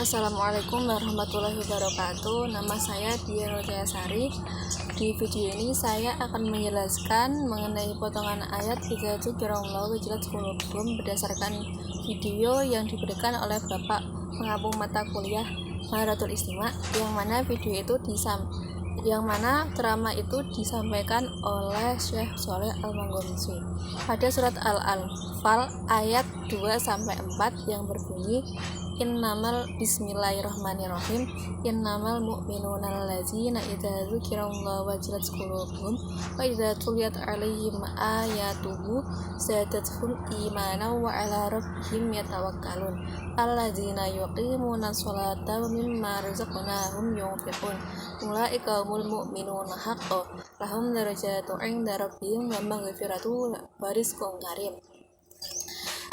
Assalamualaikum warahmatullahi wabarakatuh. Nama saya Dian Jayasari. Di video ini saya akan menjelaskan mengenai potongan ayat "Idza dzukirallahu wajilat qulubuhum" berdasarkan video yang diberikan oleh Bapak pengampu mata kuliah Maharatul Istima, yang mana ceramah itu disampaikan oleh Syekh Sholeh Al-Manghorizi pada surat Al-Anfal ayat 2-4 yang berbunyi, Bismillahirrahmanirrahim, innamal mu'minuna allazina idza dzukirallahu wajilat qulubuhum wa idza tuliyat 'alaihim ayatuhu zadatuhum imanan wa 'ala rabbihim yatawakkalun allazina yuqimuna sholata wa mimma razaqnahum yunfiqun ulaika humul mu'minuna haqqan lahum darajatun 'inda rabbihim wa maghfiratun wa rizqun karim.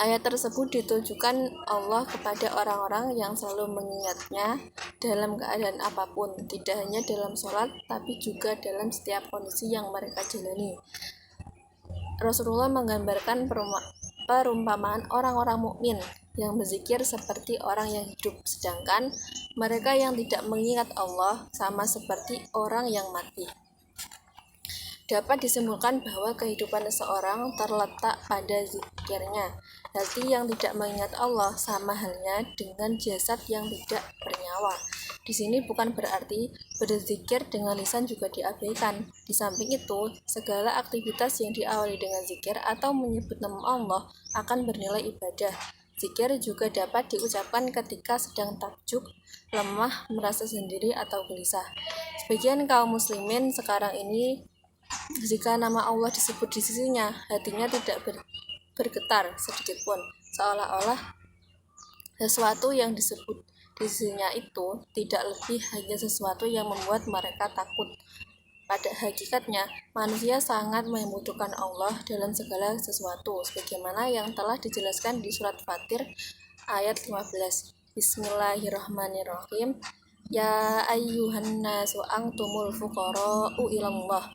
Ayat tersebut ditujukan Allah kepada orang-orang yang selalu mengingatnya dalam keadaan apapun, tidak hanya dalam sholat, tapi juga dalam setiap kondisi yang mereka jalani. Rasulullah menggambarkan perumpamaan orang-orang mukmin yang berzikir seperti orang yang hidup, sedangkan mereka yang tidak mengingat Allah sama seperti orang yang mati. Dapat disimpulkan bahwa kehidupan seseorang terletak pada zikirnya. Hati yang tidak mengingat Allah sama halnya dengan jasad yang tidak bernyawa. Di sini bukan berarti berzikir dengan lisan juga diabaikan. Di samping itu, segala aktivitas yang diawali dengan zikir atau menyebut nama Allah akan bernilai ibadah. Zikir juga dapat diucapkan ketika sedang takjub, lemah, merasa sendiri, atau gelisah. Sebagian kaum muslimin sekarang ini, jika nama Allah disebut di sisinya, hatinya tidak bergetar sedikitpun, seolah-olah sesuatu yang disebut di sisinya itu tidak lebih hanya sesuatu yang membuat mereka takut. Pada hakikatnya, manusia sangat membutuhkan Allah dalam segala sesuatu, sebagaimana yang telah dijelaskan di surat Fatir ayat 15. Bismillahirrahmanirrahim. Ya ayyuhan nasu antumul fuqara'u ilallah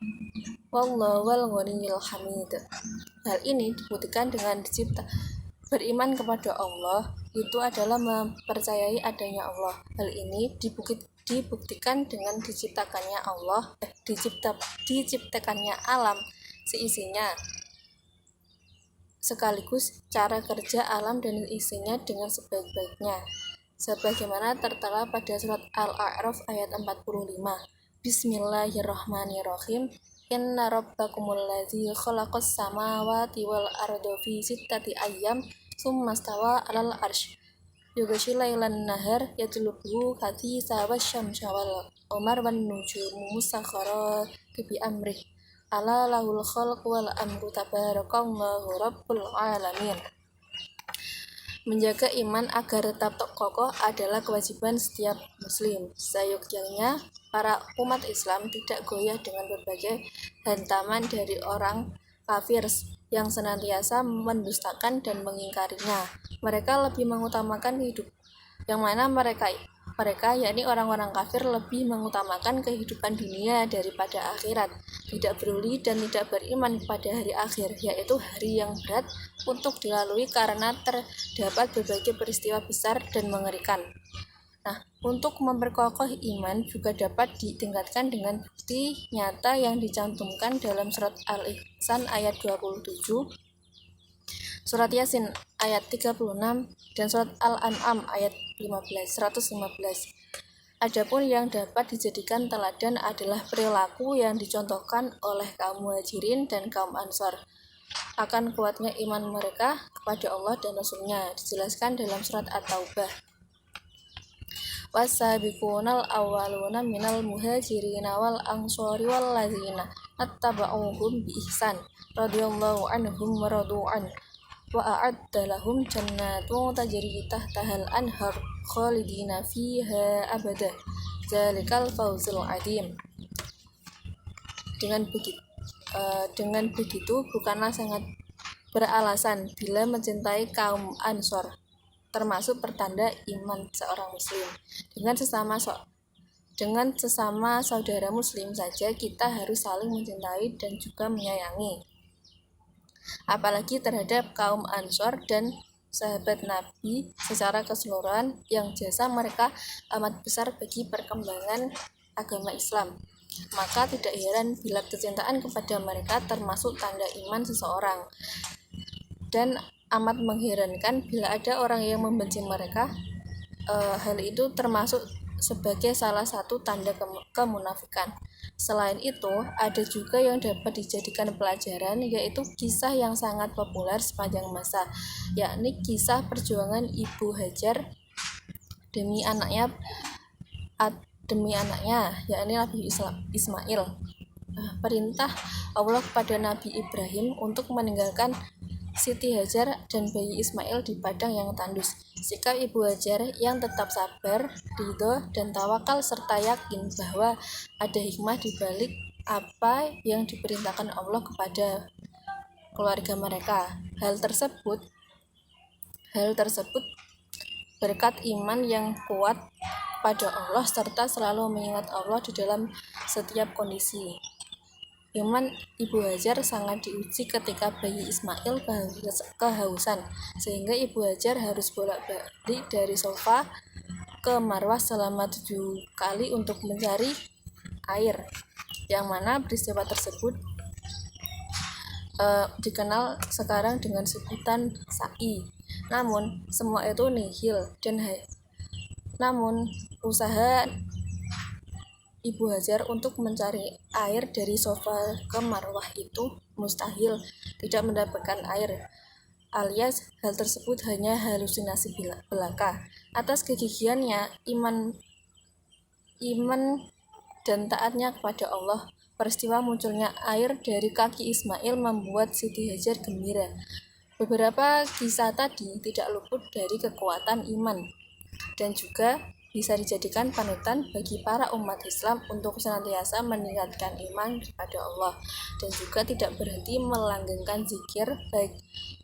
wallahu wal ghaniyyul hamid. Hal ini dibuktikan dengan beriman kepada Allah itu adalah mempercayai adanya Allah. Hal ini dibuktikan dengan diciptakannya alam seisinya, sekaligus cara kerja alam dan isinya dengan sebaik-baiknya, sebagaimana tertera pada surat Al-A'raf ayat 45. Bismillahirrahmanirrahim. Inna rabbakumul ladzi khalaqas samawati wal arda fi sittati ayyam tsumma stawa 'alal arsy yughshil lailan nahar yatlubuhu hatisa wasyamsa wal qamar wan nujumu musakharati bi amrih ala lahul khalqu wal amru tabarakallahu rabbul alamin. Menjaga iman agar tetap kokoh adalah kewajiban setiap muslim. Seyogyanya, para umat Islam tidak goyah dengan berbagai hantaman dari orang kafir yang senantiasa mendustakan dan mengingkarinya. Mereka lebih mengutamakan hidup, yang mana mereka yakni orang-orang kafir lebih mengutamakan kehidupan dunia daripada akhirat, tidak peduli dan tidak beriman pada hari akhir, yaitu hari yang berat untuk dilalui karena terdapat berbagai peristiwa besar dan mengerikan. Untuk memperkokoh iman juga dapat ditingkatkan dengan bukti nyata yang dicantumkan dalam surat Al-Insan ayat 27, surat Yasin ayat 36, dan surat Al-An'am ayat 115. Adapun yang dapat dijadikan teladan adalah perilaku yang dicontohkan oleh kaum Muhajirin dan kaum Ansor akan kuatnya iman mereka kepada Allah dan Rasul-Nya, dijelaskan dalam surat At-Taubah. Wasabiqunal awwaluna minal muhajirina wal ansori wal ladzina attaba'uhum bi ihsan radhiyallahu anhum wa radu an wa a'adda lahum jannatun tajri tahtahal anhar khalidina fiha abada dzalikal fawzul adzim. Dengan begitu bukanlah sangat beralasan bila mencintai kaum Ansor, termasuk pertanda iman seorang muslim. Dengan sesama saudara muslim saja kita harus saling mencintai dan juga menyayangi, apalagi terhadap kaum Ansor dan sahabat Nabi secara keseluruhan yang jasa mereka amat besar bagi perkembangan agama Islam. Maka tidak heran bila kecintaan kepada mereka termasuk tanda iman seseorang. Dan amat mengherankan bila ada orang yang membenci mereka. Hal itu termasuk sebagai salah satu tanda kemunafikan. Selain itu, ada juga yang dapat dijadikan pelajaran, yaitu kisah yang sangat populer sepanjang masa, yakni kisah perjuangan Ibu Hajar demi anaknya, yakni Nabi Ismail. Perintah Allah kepada Nabi Ibrahim untuk meninggalkan Siti Hajar dan bayi Ismail di padang yang tandus. Sikap Ibu Hajar yang tetap sabar, ridho, dan tawakal serta yakin bahwa ada hikmah di balik apa yang diperintahkan Allah kepada keluarga mereka. Hal tersebut berkat iman yang kuat pada Allah serta selalu mengingat Allah di dalam setiap kondisi. Iman Ibu Hajar sangat diuji ketika bayi Ismail kehausan, sehingga Ibu Hajar harus bolak-balik dari Safa ke Marwah selama 7 kali untuk mencari air, yang mana peristiwa tersebut dikenal sekarang dengan sebutan sa'i. Namun semua itu nihil, dan namun usaha Ibu Hajar untuk mencari air dari Safa ke Marwah itu mustahil, tidak mendapatkan air, alias hal tersebut hanya halusinasi belaka. Atas kegigihannya, iman dan taatnya kepada Allah, peristiwa munculnya air dari kaki Ismail membuat Siti Hajar gembira. Beberapa kisah tadi tidak luput dari kekuatan iman dan juga bisa dijadikan panutan bagi para umat Islam untuk senantiasa meningkatkan iman kepada Allah dan juga tidak berhenti melanggengkan zikir, baik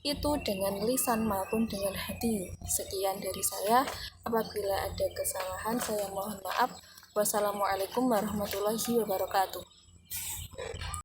itu dengan lisan maupun dengan hati. Sekian dari saya. Apabila ada kesalahan, saya mohon maaf. Wassalamualaikum warahmatullahi wabarakatuh.